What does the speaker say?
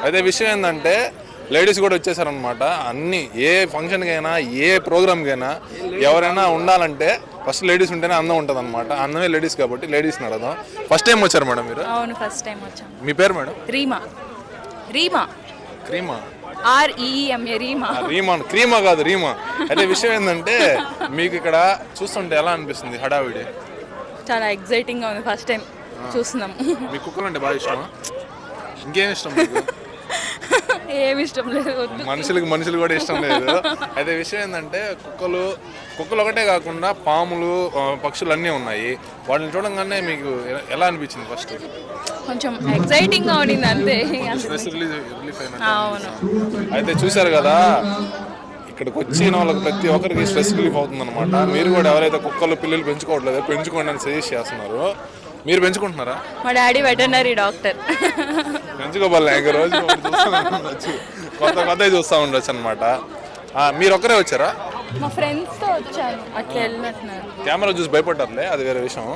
అయితే విషయం ఏంటంటే లేడీస్ కూడా వచ్చేసారనమాట. అన్ని ఏ ఫంక్షన్కి అయినా ఏ ప్రోగ్రామ్కి అయినా ఎవరైనా ఉండాలంటే ఫస్ట్ లేడీస్ ఉంటేనే అందం ఉంటుంది అనమాట. అందమే లేడీస్ కాబట్టి లేడీస్ని అడదాం. ఫస్ట్ టైం వచ్చారు మేడం మీరు? అవును, ఫస్ట్ టైం వచ్చాం. మీ పేరు మేడం? రీమా. రీమా క్రీమా? REMA రీమా. రీమా, క్రీమా కాదు రీమా. అయితే విషయం ఏంటంటే మీకు ఇక్కడ చూస్తుంటే ఎలా అనిపిస్తుంది హడావిడి? చాలా ఎగ్జైటింగ్గా ఉంది, ఫస్ట్ టైం చూస్తున్నాం. మీ కుక్కలు అంటే బాగా ఇష్టమా? ఇంకేం ఇష్టం మీకు? ఏమి ఇష్టం లేదు, వద్దు. మనుషులు కూడా ఇష్టం లేదు. అయితే విషయం ఏంటంటే కుక్కలు ఒకటే కాకుండా పాములు, పక్షులు అన్నీ ఉన్నాయి. వాటిని చూడంగానే మీకు ఎలా అనిపించింది? ఫస్ట్ కొంచెం ఎగ్జైటింగ్గా ఉండింది అంతే. స్ట్రెస్ రిలీఫ్ అయినట్టు. అవును. అయితే చూశారు కదా, ఇక్కడికి వచ్చిన వాళ్ళకి ప్రతి ఒక్కరికి స్ట్రెస్ రిలీఫ్ అవుతుంది అనమాట. మీరు కూడా ఎవరైతే కుక్కలు పిల్లలు పెంచుకోవట్లేదో పెంచుకోండి అని సజెస్ట్ చేస్తున్నారు. మీరు పెంచుకుంటున్నారా? మా డాడీ వెటర్నరీ డాక్టర్. పెంచుకోవాలి, ఇంక రోజు ఉండొచ్చు, కొత్త చూస్తూ ఉండొచ్చు అనమాట. మీరు ఒక్కరే వచ్చారా? మా ఫ్రెండ్స్తో వచ్చాను, అట్లా వెళ్ళినట్టున్నారు. కెమెరా చూసి భయపడ్డారులే, అది వేరే విషయం.